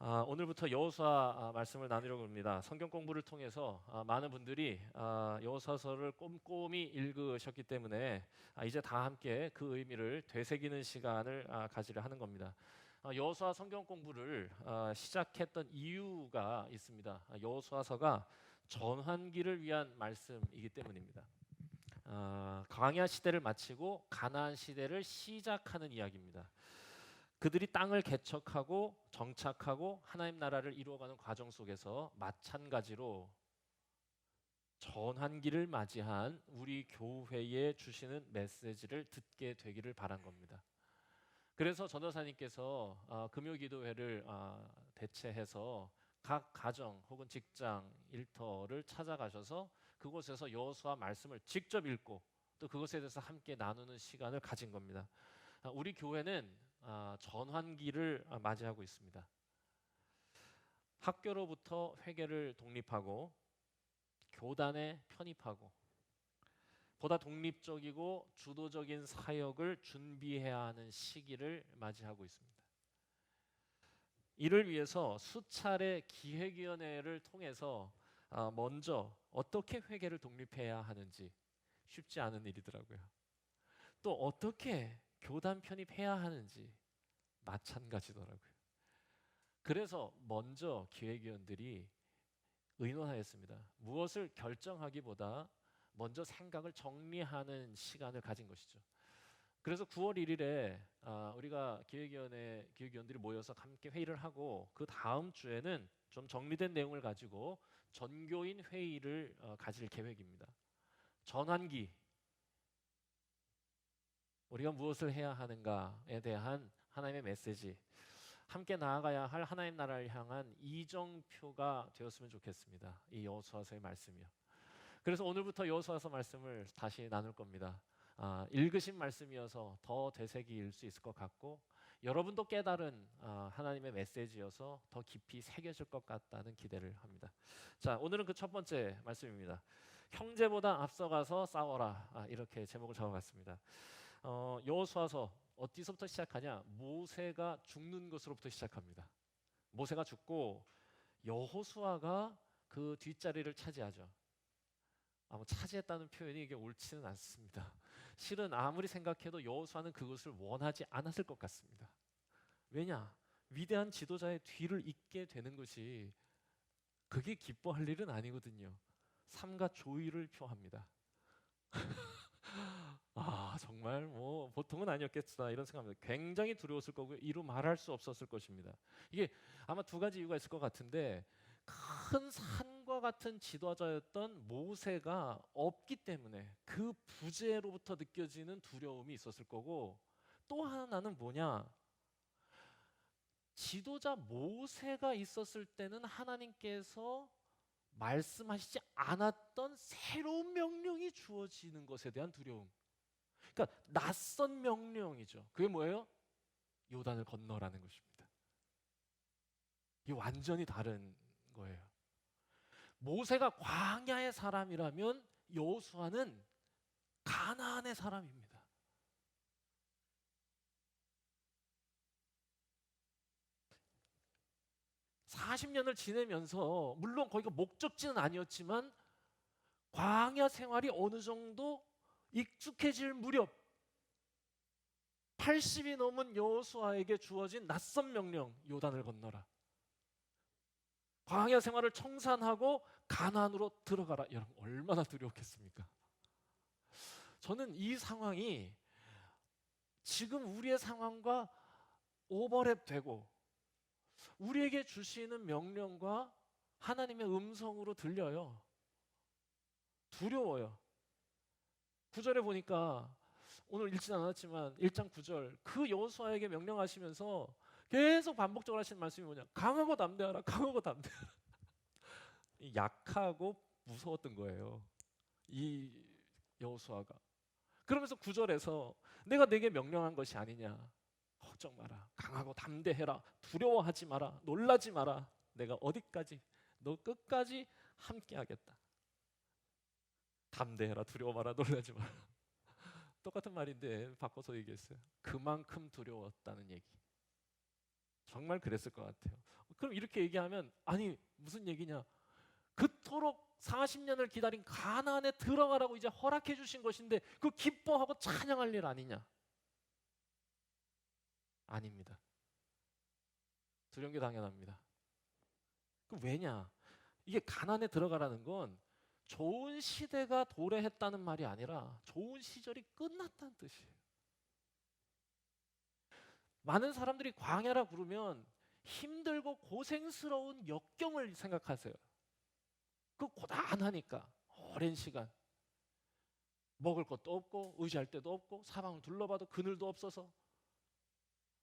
오늘부터 여호수아 말씀을 나누려고 합니다. 성경 공부를 통해서 많은 분들이 여호수아서를 꼼꼼히 읽으셨기 때문에 이제 다 함께 그 의미를 되새기는 시간을 가지려 하는 겁니다. 여호수아 성경 공부를 시작했던 이유가 있습니다. 여호수아서가 전환기를 위한 말씀이기 때문입니다. 광야 시대를 마치고 가나안 시대를 시작하는 이야기입니다. 그들이 땅을 개척하고 정착하고 하나님 나라를 이루어가는 과정 속에서 마찬가지로 전환기를 맞이한 우리 교회에 주시는 메시지를 듣게 되기를 바란 겁니다. 그래서 전도사님께서 금요기도회를 대체해서 각 가정 혹은 직장 일터를 찾아가셔서 그곳에서 여호수아 말씀을 직접 읽고 또 그것에 대해서 함께 나누는 시간을 가진 겁니다. 우리 교회는 전환기를 맞이하고 있습니다. 학교로부터 회계를 독립하고 교단에 편입하고 보다 독립적이고 주도적인 사역을 준비해야 하는 시기를 맞이하고 있습니다. 이를 위해서 수차례 기획위원회를 통해서 먼저 어떻게 회계를 독립해야 하는지 쉽지 않은 일이더라고요. 또 어떻게 교단 편입해야 하는지 마찬가지더라고요. 그래서 먼저 기획위원들이 의논하였습니다. 무엇을 결정하기보다 먼저 생각을 정리하는 시간을 가진 것이죠. 그래서 9월 1일에 우리가 기획위원들이 모여서 함께 회의를 하고 그 다음 주에는 좀 정리된 내용을 가지고 전교인 회의를 가질 계획입니다. 전환기, 우리가 무엇을 해야 하는가에 대한 하나님의 메시지, 함께 나아가야 할 하나님 나라를 향한 이정표가 되었으면 좋겠습니다. 이 여호수아서의 말씀이요. 그래서 오늘부터 여호수아서 말씀을 다시 나눌 겁니다. 읽으신 말씀이어서 더 되새길 수 있을 것 같고 여러분도 깨달은 하나님의 메시지여서 더 깊이 새겨질 것 같다는 기대를 합니다. 자, 오늘은 그 첫 번째 말씀입니다. 형제보다 앞서가서 싸워라. 이렇게 제목을 잡아봤습니다. 여호수아서 어디서부터 시작하냐? 모세가 죽는 것으로부터 시작합니다. 모세가 죽고 여호수아가 그 뒷자리를 차지하죠. 차지했다는 표현이 이게 옳지는 않습니다. 실은 아무리 생각해도 여호수아는 그것을 원하지 않았을 것 같습니다. 왜냐? 위대한 지도자의 뒤를 잇게 되는 것이 그게 기뻐할 일은 아니거든요. 삼가 조의를 표합니다. 정말 뭐 보통은 아니었겠다 이런 생각합니다. 굉장히 두려웠을 거고요. 이루 말할 수 없었을 것입니다. 이게 아마 두 가지 이유가 있을 것 같은데 큰 산과 같은 지도자였던 모세가 없기 때문에 그 부재로부터 느껴지는 두려움이 있었을 거고 또 하나는 뭐냐? 지도자 모세가 있었을 때는 하나님께서 말씀하시지 않았던 새로운 명령이 주어지는 것에 대한 두려움. 그러니까 낯선 명령이죠. 그게 뭐예요? 요단을 건너라는 것입니다. 이게 완전히 다른 거예요. 모세가 광야의 사람이라면 여호수아는 가나안의 사람입니다. (40년을) 지내면서 물론 거기가 목적지는 아니었지만 광야 생활이 어느 정도 익숙해질 무렵 80이 넘은 여호수아에게 주어진 낯선 명령, 요단을 건너라. 광야 생활을 청산하고 가나안으로 들어가라. 여러분 얼마나 두려웠겠습니까? 저는 이 상황이 지금 우리의 상황과 오버랩되고 우리에게 주시는 명령과 하나님의 음성으로 들려요. 두려워요. 9절에 보니까 오늘 읽진 않았지만 1장 9절 그 여호수아에게 명령하시면서 계속 반복적으로 하시는 말씀이 뭐냐? 강하고 담대하라. 강하고 담대하라. 약하고 무서웠던 거예요. 이 여호수아가. 그러면서 9절에서 내가 내게 명령한 것이 아니냐. 걱정 마라. 강하고 담대해라. 두려워하지 마라. 놀라지 마라. 내가 어디까지 너 끝까지 함께 하겠다. 담대해라. 두려워 마라. 놀라지 마라. 똑같은 말인데 바꿔서 얘기했어요. 그만큼 두려웠다는 얘기. 정말 그랬을 것 같아요. 그럼 이렇게 얘기하면 아니 무슨 얘기냐? 그토록 40년을 기다린 가나안에 들어가라고 이제 허락해 주신 것인데 그 기뻐하고 찬양할 일 아니냐? 아닙니다. 두려운 게 당연합니다. 그 왜냐? 이게 가나안에 들어가라는 건 좋은 시대가 도래했다는 말이 아니라 좋은 시절이 끝났다는 뜻이에요. 많은 사람들이 광야라 그러면 힘들고 고생스러운 역경을 생각하세요. 그 고단하니까 오랜 시간 먹을 것도 없고 의지할 데도 없고 사방을 둘러봐도 그늘도 없어서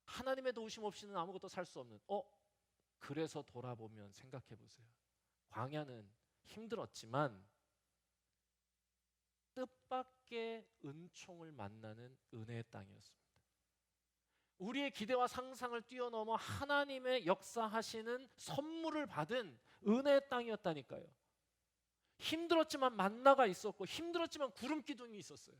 하나님의 도우심 없이는 아무것도 살 수 없는 그래서 돌아보면 생각해 보세요. 광야는 힘들었지만 뜻밖의 은총을 만나는 은혜의 땅이었습니다. 우리의 기대와 상상을 뛰어넘어 하나님의 역사하시는 선물을 받은 은혜의 땅이었다니까요. 힘들었지만 만나가 있었고 힘들었지만 구름 기둥이 있었어요.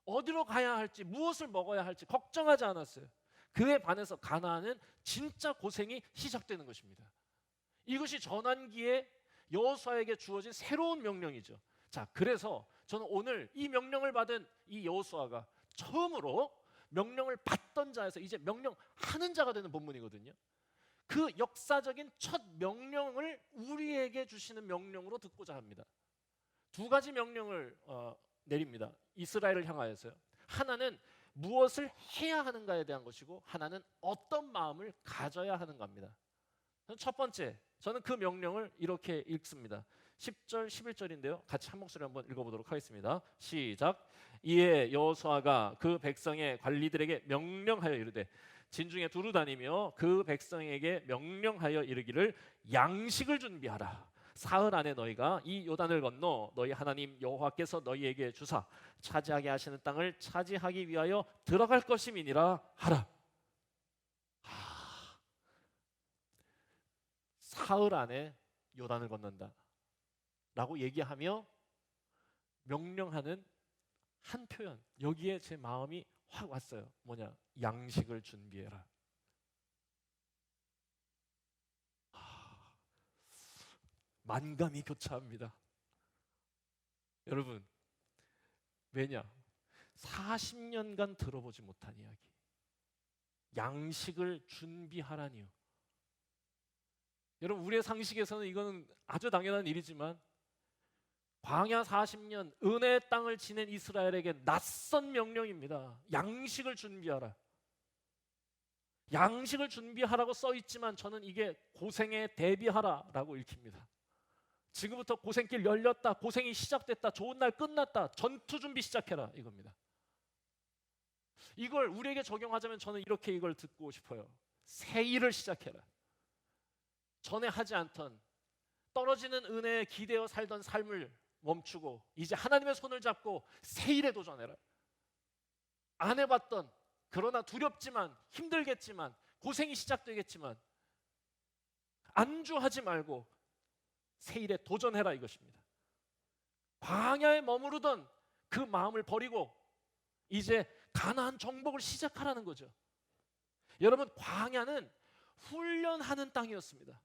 어디로 가야 할지 무엇을 먹어야 할지 걱정하지 않았어요. 그에 반해서 가나안은 진짜 고생이 시작되는 것입니다. 이것이 전환기에 여호수아에게 주어진 새로운 명령이죠. 자, 그래서 저는 오늘 이 명령을 받은 이 여호수아가 처음으로 명령을 받던 자에서 이제 명령하는 자가 되는 본문이거든요. 그 역사적인 첫 명령을 우리에게 주시는 명령으로 듣고자 합니다. 두 가지 명령을 내립니다. 이스라엘을 향하여서요. 하나는 무엇을 해야 하는가에 대한 것이고 하나는 어떤 마음을 가져야 하는가입니다. 첫 번째, 저는 그 명령을 이렇게 읽습니다. 10절, 11절인데요. 같이 한 목소리 한번 읽어보도록 하겠습니다. 시작. 이에 여호수아가 그 백성의 관리들에게 명령하여 이르되 진중에 두루 다니며 그 백성에게 명령하여 이르기를 양식을 준비하라. 사흘 안에 너희가 이 요단을 건너 너희 하나님 여호와께서 너희에게 주사 차지하게 하시는 땅을 차지하기 위하여 들어갈 것임이니라 하라. 사흘 안에 요단을 건넌다 라고 얘기하며 명령하는 한 표현, 여기에 제 마음이 확 왔어요. 뭐냐? 양식을 준비해라. 만감이 교차합니다. 여러분, 왜냐? 40년간 들어보지 못한 이야기. 양식을 준비하라니요. 여러분, 우리의 상식에서는 이거는 아주 당연한 일이지만 광야 40년 은혜의 땅을 지낸 이스라엘에게 낯선 명령입니다. 양식을 준비하라. 양식을 준비하라고 써 있지만 저는 이게 고생에 대비하라라고 읽힙니다. 지금부터 고생길 열렸다. 고생이 시작됐다. 좋은 날 끝났다. 전투 준비 시작해라 이겁니다. 이걸 우리에게 적용하자면 저는 이렇게 이걸 듣고 싶어요. 새 일을 시작해라. 전에 하지 않던 떨어지는 은혜에 기대어 살던 삶을 멈추고 이제 하나님의 손을 잡고 새 일에 도전해라. 안 해봤던, 그러나 두렵지만 힘들겠지만 고생이 시작되겠지만 안주하지 말고 새 일에 도전해라 이것입니다. 광야에 머무르던 그 마음을 버리고 이제 가나안 정복을 시작하라는 거죠. 여러분, 광야는 훈련하는 땅이었습니다.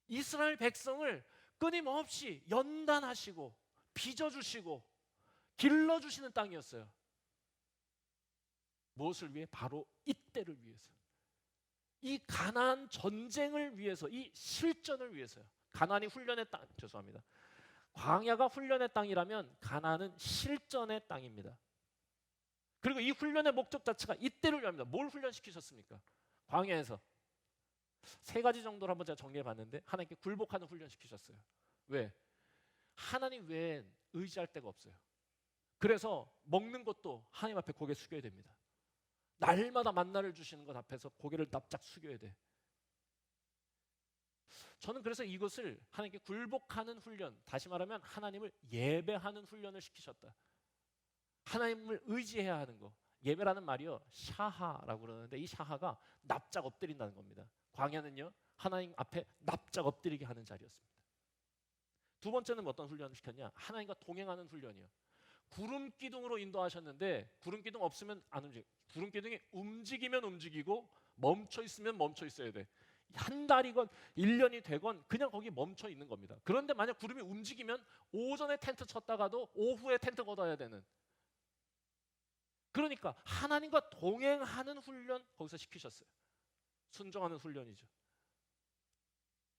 이스라엘 백성을 끊임없이 연단하시고 빚어주시고 길러주시는 땅이었어요. 무엇을 위해? 바로 이때를 위해서. 이 가나안 전쟁을 위해서, 이 실전을 위해서요. 가나안이 훈련의 땅, 죄송합니다. 광야가 훈련의 땅이라면 가나안은 실전의 땅입니다. 그리고 이 훈련의 목적 자체가 이때를 위함입니다. 뭘 훈련시키셨습니까? 광야에서 세 가지 정도를 한번 제가 정리해 봤는데, 하나님께 굴복하는 훈련 시키셨어요. 왜? 하나님 외엔 의지할 데가 없어요. 그래서 먹는 것도 하나님 앞에 고개 숙여야 됩니다. 날마다 만나를 주시는 것 앞에서 고개를 납작 숙여야 돼. 저는 그래서 이것을 하나님께 굴복하는 훈련, 다시 말하면 하나님을 예배하는 훈련을 시키셨다. 하나님을 의지해야 하는 거. 예배라는 말이요, 샤하라고 그러는데 이 샤하가 납작 엎드린다는 겁니다. 광야는요, 하나님 앞에 납작 엎드리게 하는 자리였습니다. 두 번째는 어떤 훈련을 시켰냐? 하나님과 동행하는 훈련이요. 구름 기둥으로 인도하셨는데 구름 기둥 없으면 안 움직여. 구름 기둥이 움직이면 움직이고 멈춰 있으면 멈춰 있어야 돼. 한 달이건 1년이 되건 그냥 거기 멈춰 있는 겁니다. 그런데 만약 구름이 움직이면 오전에 텐트 쳤다가도 오후에 텐트 걷어야 되는. 그러니까 하나님과 동행하는 훈련 거기서 시키셨어요. 순종하는 훈련이죠.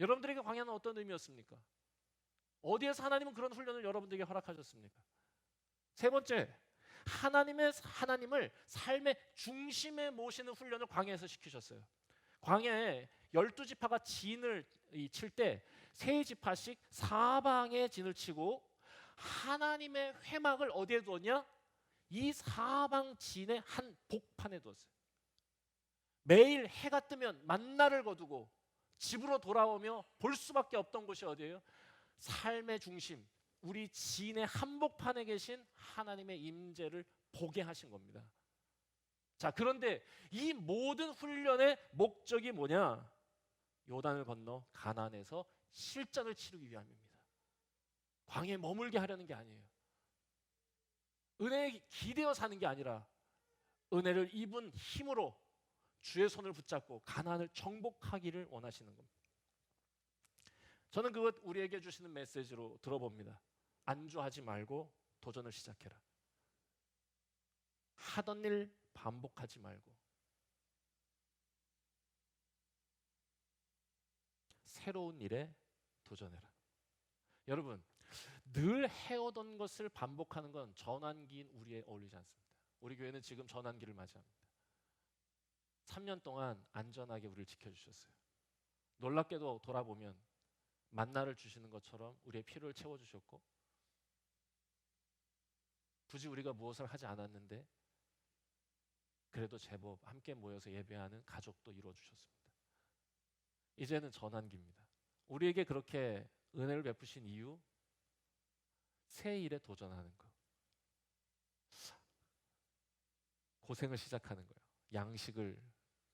여러분들에게 광야는 어떤 의미였습니까? 어디에서 하나님은 그런 훈련을 여러분들에게 허락하셨습니까? 세 번째, 하나님을 삶의 중심에 모시는 훈련을 광야에서 시키셨어요. 광야에 12지파가 진을 칠 때 세 지파씩 사방에 진을 치고 하나님의 회막을 어디에 두었냐? 이 사방 진의 한 복판에 두었어요. 매일 해가 뜨면 만나를 거두고 집으로 돌아오며 볼 수밖에 없던 곳이 어디예요? 삶의 중심, 우리 진의 한복판에 계신 하나님의 임재를 보게 하신 겁니다. 자, 그런데 이 모든 훈련의 목적이 뭐냐? 요단을 건너 가나안에서 실전을 치르기 위함입니다. 광야에 머물게 하려는 게 아니에요. 은혜에 기대어 사는 게 아니라 은혜를 입은 힘으로 주의 손을 붙잡고 가나안을 정복하기를 원하시는 겁니다. 저는 그것 우리에게 주시는 메시지로 들어봅니다. 안주하지 말고 도전을 시작해라. 하던 일 반복하지 말고 새로운 일에 도전해라. 여러분, 늘 해오던 것을 반복하는 건 전환기인 우리에 어울리지 않습니다. 우리 교회는 지금 전환기를 맞이합니다. 3년 동안 안전하게 우리를 지켜주셨어요. 놀랍게도 돌아보면 만나를 주시는 것처럼 우리의 필요를 채워주셨고 굳이 우리가 무엇을 하지 않았는데 그래도 제법 함께 모여서 예배하는 가족도 이루어주셨습니다. 이제는 전환기입니다. 우리에게 그렇게 은혜를 베푸신 이유, 새 일에 도전하는 것, 고생을 시작하는 거예요. 양식을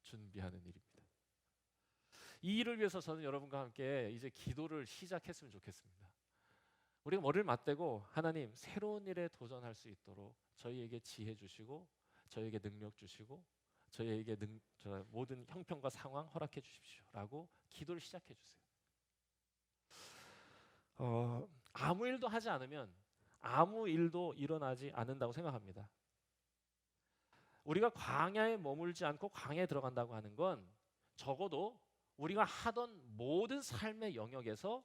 준비하는 일입니다. 이 일을 위해서 저는 여러분과 함께 이제 기도를 시작했으면 좋겠습니다. 우리가 머리를 맞대고 하나님 새로운 일에 도전할 수 있도록 저희에게 지혜 주시고 저희에게 능력 주시고 저희에게 모든 형편과 상황 허락해 주십시오라고 기도를 시작해 주세요. 아무 일도 하지 않으면 아무 일도 일어나지 않는다고 생각합니다. 우리가 광야에 머물지 않고 광야에 들어간다고 하는 건 적어도 우리가 하던 모든 삶의 영역에서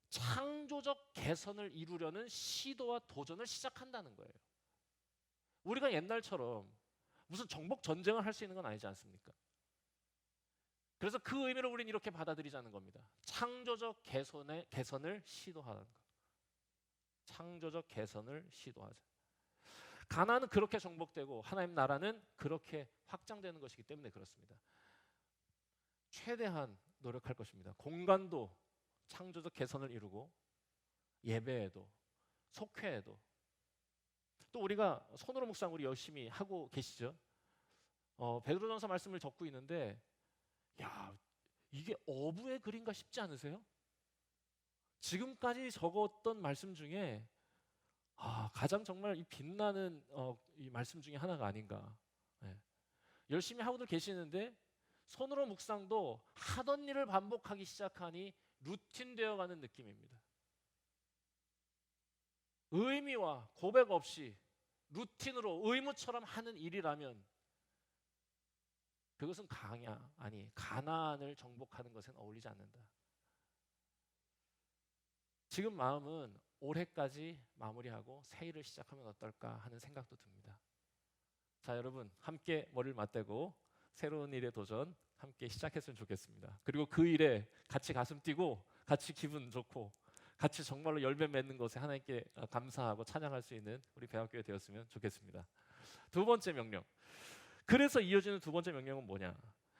창조적 개선을 이루려는 시도와 도전을 시작한다는 거예요. 우리가 옛날처럼 무슨 정복 전쟁을 할 수 있는 건 아니지 않습니까? 그래서 그 의미로 우리는 이렇게 받아들이자는 겁니다. 창조적 개선을 시도하는 것. 창조적 개선을 시도하자. 가나안은 그렇게 정복되고 하나님 나라는 그렇게 확장되는 것이기 때문에 그렇습니다. 최대한 노력할 것입니다. 공간도 창조적 개선을 이루고 예배에도 속회에도 또 우리가 손으로 묵상 우리 열심히 하고 계시죠. 베드로전서 말씀을 적고 있는데 야, 이게 어부의 글인가 싶지 않으세요? 지금까지 적었던 말씀 중에 가장 정말 이 빛나는 이 말씀 중에 하나가 아닌가. 네. 열심히 하고들 계시는데 손으로 묵상도 하던 일을 반복하기 시작하니 루틴 되어가는 느낌입니다. 의미와 고백 없이 루틴으로 의무처럼 하는 일이라면 그것은 가나안을 정복하는 것엔 어울리지 않는다. 지금 마음은 올해까지 마무리하고 새 일을 시작하면 어떨까 하는 생각도 듭니다. 자, 여러분 함께 머리를 맞대고 새로운 일에 도전 함께 시작했으면 좋겠습니다. 그리고 그 일에 같이 가슴 뛰고 같이 기분 좋고 같이 정말로 열매 맺는 것에 하나님께 감사하고 찬양할 수 있는 우리 배학교회 되었으면 좋겠습니다. 두 번째 명령. 그래서 이어지는 두 번째 명령은 뭐냐?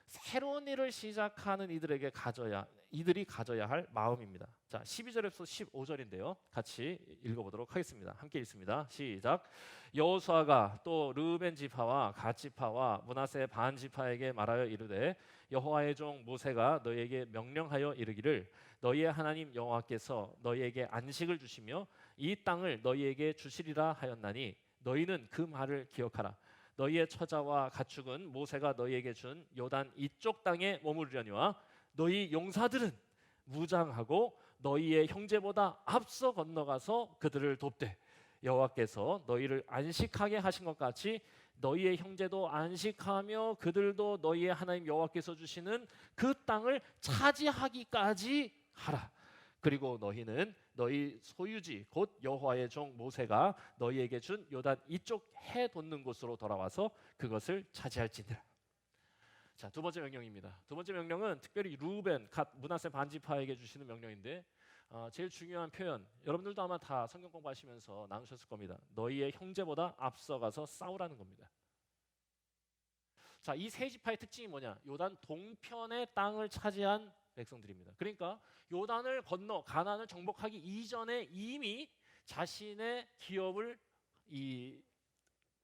새로운 일을 시작하는 이들이 가져야 할 마음입니다. 자, 12절에서 15절인데요. 같이 읽어보도록 하겠습니다. 함께 읽습니다. 시작. 여호수아가 또 르우벤 지파와 갓 지파와 므낫세 반 지파에게 말하여 이르되 여호와의 종 모세가 너희에게 명령하여 이르기를 너희의 하나님 여호와께서 너희에게 안식을 주시며 이 땅을 너희에게 주시리라 하였나니 너희는 그 말을 기억하라. 너희의 처자와 가축은 모세가 너희에게 준 요단 이쪽 땅에 머무르려니와 너희 용사들은 무장하고 너희의 형제보다 앞서 건너가서 그들을 돕되 여호와께서 너희를 안식하게 하신 것 같이 너희의 형제도 안식하며 그들도 너희의 하나님 여호와께서 주시는 그 땅을 차지하기까지 하라. 그리고 너희는 너희 소유지 곧 여호와의 종 모세가 너희에게 준 요단 이쪽 해 돋는 곳으로 돌아와서 그것을 차지할지니라. 자, 두 번째 명령입니다. 두 번째 명령은 특별히 루벤, 갓, 므낫세 반지파에게 주시는 명령인데 제일 중요한 표현, 여러분들도 아마 다 성경 공부하시면서 나누셨을 겁니다. 너희의 형제보다 앞서가서 싸우라는 겁니다. 자, 이 세 지파의 특징이 뭐냐? 요단 동편의 땅을 차지한 백성들입니다. 그러니까 요단을 건너 가나안을 정복하기 이전에 이미 자신의 기업을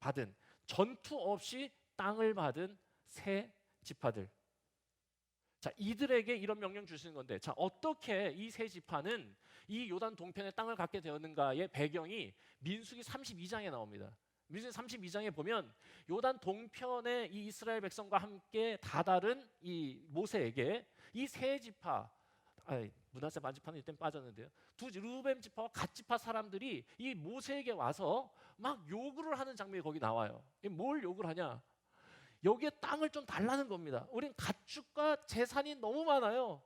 받은, 전투 없이 땅을 받은 세 지파들. 자, 이들에게 이런 명령 주시는 건데, 자, 어떻게 이 세 지파는 이 요단 동편의 땅을 갖게 되었는가의 배경이 민수기 32장에 나옵니다. 민수기 32장에 보면 요단 동편의 이 이스라엘 백성과 함께 다다른 이 모세에게 이 세 지파, 므낫세 반지파는 이때 빠졌는데요. 루벤 지파와 갓 지파 사람들이 이 모세에게 와서 막 요구를 하는 장면이 거기 나와요. 뭘 요구를 하냐? 여기에 땅을 좀 달라는 겁니다. 우린 가축과 재산이 너무 많아요.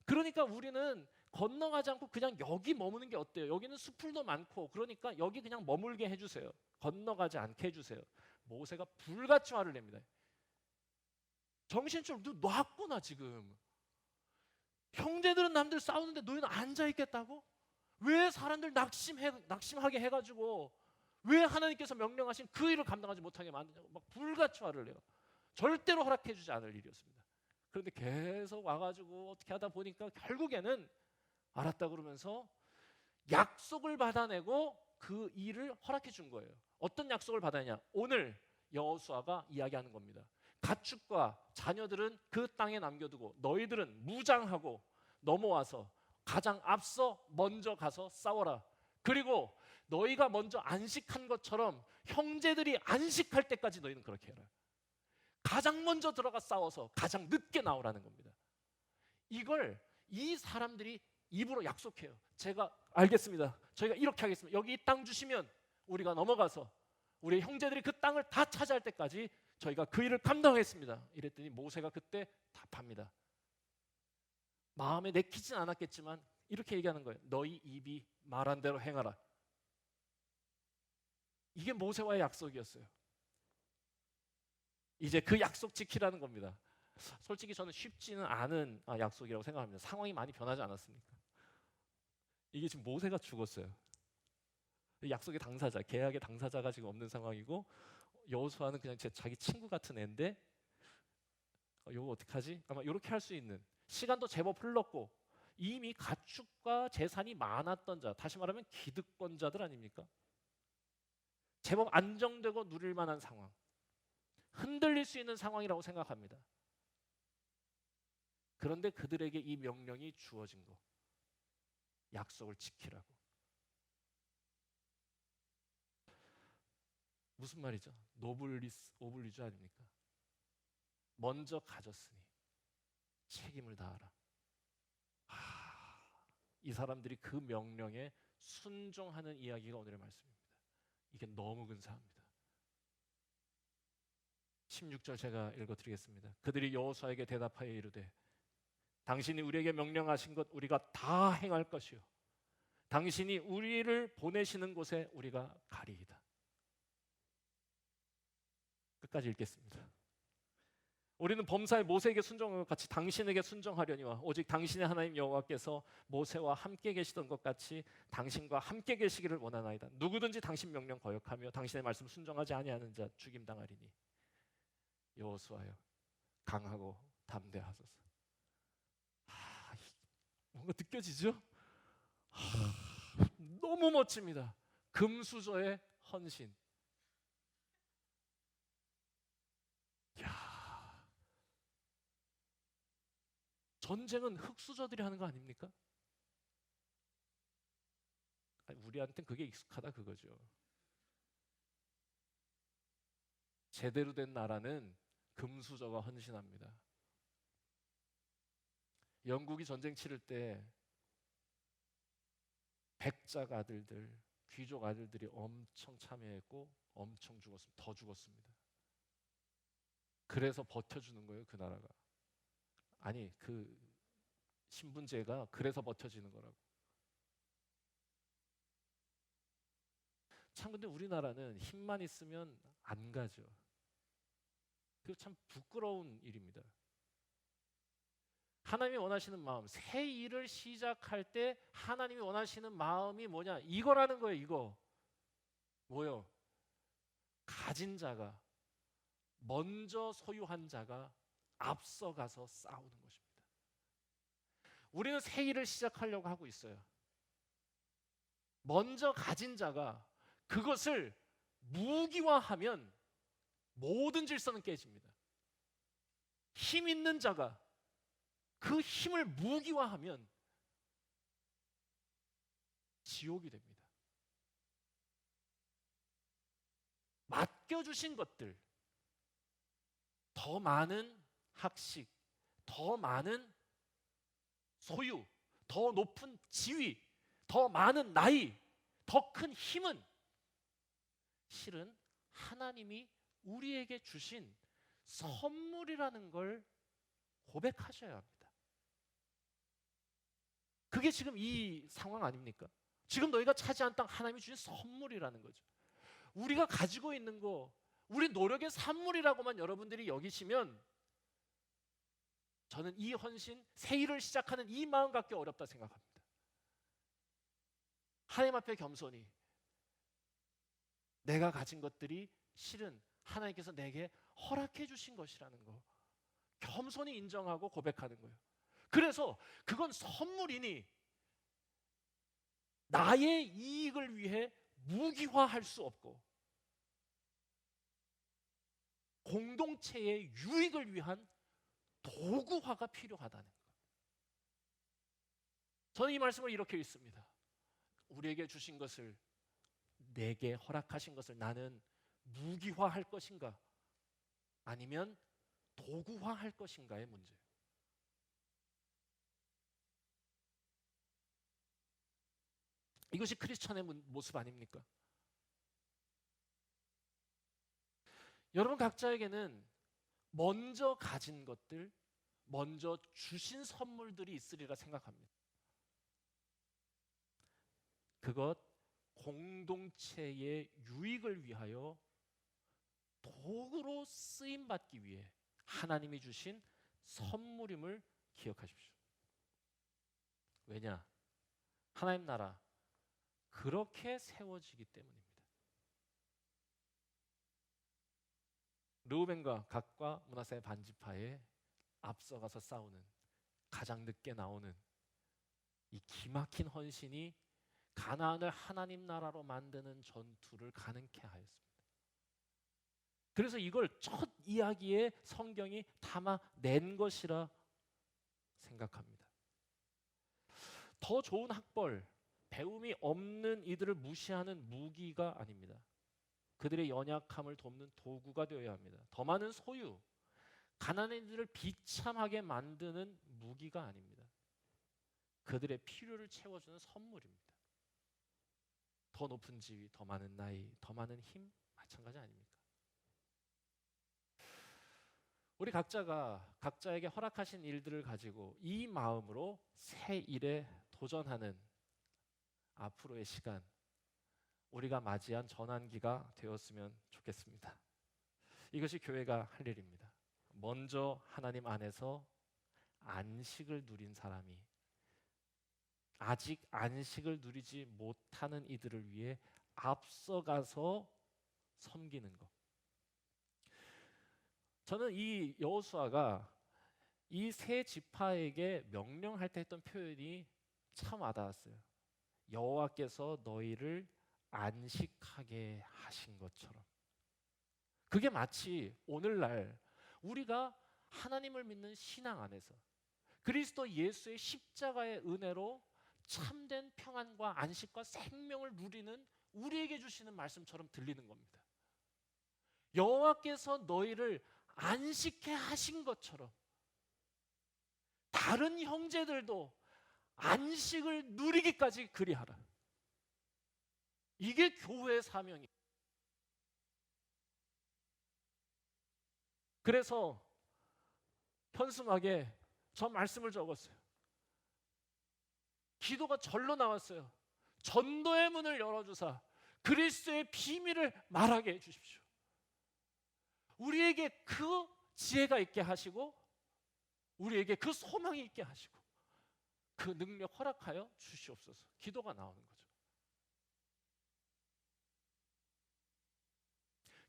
그러니까 우리는 건너가지 않고 그냥 여기 머무는 게 어때요? 여기는 숲풀도 많고, 그러니까 여기 그냥 머물게 해주세요. 건너가지 않게 해주세요. 모세가 불같이 화를 냅니다. 정신 좀 놨구나 지금. 형제들은 남들 싸우는데 너희는 앉아 있겠다고? 왜 사람들 낙심하게 해가지고 왜 하나님께서 명령하신 그 일을 감당하지 못하게 만드냐고 막 불같이 화를 내요. 절대로 허락해주지 않을 일이었습니다. 그런데 계속 와가지고 어떻게 하다 보니까 결국에는 알았다 그러면서 약속을 받아내고 그 일을 허락해 준 거예요. 어떤 약속을 받았냐? 오늘 여호수아가 이야기하는 겁니다. 가축과 자녀들은 그 땅에 남겨두고 너희들은 무장하고 넘어와서 가장 앞서 먼저 가서 싸워라. 그리고 너희가 먼저 안식한 것처럼 형제들이 안식할 때까지 너희는 그렇게 해라. 가장 먼저 들어가 싸워서 가장 늦게 나오라는 겁니다. 이걸 이 사람들이 입으로 약속해요. 제가 알겠습니다. 저희가 이렇게 하겠습니다. 여기 이 땅 주시면 우리가 넘어가서 우리 형제들이 그 땅을 다 차지할 때까지 저희가 그 일을 감당하겠습니다. 이랬더니 모세가 그때 답합니다. 마음에 내키진 않았겠지만 이렇게 얘기하는 거예요. 너희 입이 말한 대로 행하라. 이게 모세와의 약속이었어요. 이제 그 약속 지키라는 겁니다. 솔직히 저는 쉽지는 않은 약속이라고 생각합니다. 상황이 많이 변하지 않았습니까? 이게 지금 모세가 죽었어요. 약속의 당사자, 계약의 당사자가 지금 없는 상황이고 여호수아는 그냥 자기 친구 같은 애인데 이거 어떡하지? 아마 이렇게 할 수 있는 시간도 제법 흘렀고 이미 가축과 재산이 많았던 자, 다시 말하면 기득권자들 아닙니까? 제법 안정되고 누릴 만한 상황, 흔들릴 수 있는 상황이라고 생각합니다. 그런데 그들에게 이 명령이 주어진 거, 약속을 지키라고. 무슨 말이죠? 노블리스 오블리주 아닙니까? 먼저 가졌으니 책임을 다하라. 이 사람들이 그 명령에 순종하는 이야기가 오늘의 말씀입니다. 이게 너무 근사합니다. 16절 제가 읽어드리겠습니다. 그들이 여호수아에게 대답하여 이르되 당신이 우리에게 명령하신 것 우리가 다 행할 것이요 당신이 우리를 보내시는 곳에 우리가 가리이다. 끝까지 읽겠습니다. 우리는 범사의 모세에게 순종한 것 같이 당신에게 순종하려니와 오직 당신의 하나님 여호와께서 모세와 함께 계시던 것 같이 당신과 함께 계시기를 원하나이다. 누구든지 당신 명령 거역하며 당신의 말씀 순종하지 아니하는 자 죽임 당하리니 여호수아여 강하고 담대하소서. 뭔가 느껴지죠? 너무 멋집니다. 금수저의 헌신. 전쟁은 흙수저들이 하는 거 아닙니까? 우리한테는 그게 익숙하다 그거죠. 제대로 된 나라는 금수저가 헌신합니다. 영국이 전쟁 치를 때 백작 아들들, 귀족 아들들이 엄청 참여했고 엄청 죽었습니다. 더 죽었습니다. 그래서 버텨주는 거예요, 그 나라가. 아니, 그 신분제가 그래서 버텨지는 거라고. 참 근데 우리나라는 힘만 있으면 안 가죠. 그거 참 부끄러운 일입니다. 하나님이 원하시는 마음, 새 일을 시작할 때 하나님이 원하시는 마음이 뭐냐? 이거라는 거예요, 이거. 뭐요? 가진 자가, 먼저 소유한 자가 앞서가서 싸우는 것입니다. 우리는 새 일을 시작하려고 하고 있어요. 먼저 가진 자가 그것을 무기화하면 모든 질서는 깨집니다. 힘 있는 자가 그 힘을 무기화하면 지옥이 됩니다. 맡겨주신 것들, 더 많은 학식, 더 많은 소유, 더 높은 지위, 더 많은 나이, 더 큰 힘은 실은 하나님이 우리에게 주신 선물이라는 걸 고백하셔야 합니다. 그게 지금 이 상황 아닙니까? 지금 너희가 차지한 땅 하나님이 주신 선물이라는 거죠. 우리가 가지고 있는 거, 우리 노력의 산물이라고만 여러분들이 여기시면 저는 이 헌신, 새 일을 시작하는 이 마음 갖기 어렵다 생각합니다. 하나님 앞에 겸손히 내가 가진 것들이 실은 하나님께서 내게 허락해 주신 것이라는 거 겸손히 인정하고 고백하는 거예요. 그래서 그건 선물이니 나의 이익을 위해 무기화할 수 없고 공동체의 유익을 위한 도구화가 필요하다는 것. 저는 이 말씀을 이렇게 읽습니다. 우리에게 주신 것을, 내게 허락하신 것을 나는 무기화할 것인가 아니면 도구화할 것인가의 문제예요. 이것이 크리스천의 모습 아닙니까? 여러분 각자에게는 먼저 가진 것들, 먼저 주신 선물들이 있으리라 생각합니다. 그것 공동체의 유익을 위하여 도구로 쓰임받기 위해 하나님이 주신 선물임을 기억하십시오. 왜냐? 하나님 나라 그렇게 세워지기 때문입니다. 르우벤과 갓과 므낫세의 반지파에 앞서가서 싸우는, 가장 늦게 나오는 이 기막힌 헌신이 가나안을 하나님 나라로 만드는 전투를 가능케 하였습니다. 그래서 이걸 첫 이야기에 성경이 담아낸 것이라 생각합니다. 더 좋은 학벌, 배움이 없는 이들을 무시하는 무기가 아닙니다. 그들의 연약함을 돕는 도구가 되어야 합니다. 더 많은 소유, 가난한 이들을 비참하게 만드는 무기가 아닙니다. 그들의 필요를 채워주는 선물입니다. 더 높은 지위, 더 많은 나이, 더 많은 힘, 마찬가지 아닙니까? 우리 각자가 각자에게 허락하신 일들을 가지고 이 마음으로 새 일에 도전하는 앞으로의 시간, 우리가 맞이한 전환기가 되었으면 좋겠습니다. 이것이 교회가 할 일입니다. 먼저 하나님 안에서 안식을 누린 사람이 아직 안식을 누리지 못하는 이들을 위해 앞서가서 섬기는 것. 저는 이 여호수아가 이 세 지파에게 명령할 때 했던 표현이 참 와닿았어요. 여호와께서 너희를 안식하게 하신 것처럼. 그게 마치 오늘날 우리가 하나님을 믿는 신앙 안에서 그리스도 예수의 십자가의 은혜로 참된 평안과 안식과 생명을 누리는 우리에게 주시는 말씀처럼 들리는 겁니다. 여호와께서 너희를 안식해 하신 것처럼 다른 형제들도 안식을 누리기까지 그리하라. 이게 교회의 사명이에요. 그래서 현승하게 저 말씀을 적었어요. 기도가 절로 나왔어요. 전도의 문을 열어주사 그리스도의 비밀을 말하게 해주십시오. 우리에게 그 지혜가 있게 하시고 우리에게 그 소망이 있게 하시고 그 능력 허락하여 주시옵소서. 기도가 나오는 거죠.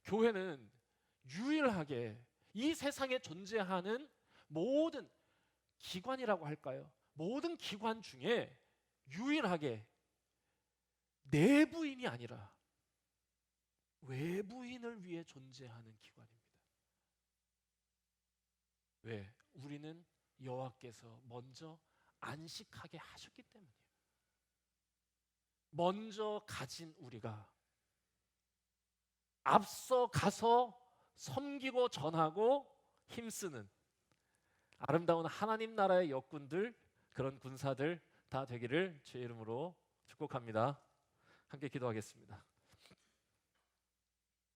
교회는 유일하게 이 세상에 존재하는 모든 기관이라고 할까요? 모든 기관 중에 유일하게 내부인이 아니라 외부인을 위해 존재하는 기관입니다. 왜? 우리는 여호와께서 먼저 안식하게 하셨기 때문이에요. 먼저 가진 우리가 앞서 가서 섬기고 전하고 힘쓰는 아름다운 하나님 나라의 역군들, 그런 군사들 다 되기를 주의 이름으로 축복합니다. 함께 기도하겠습니다.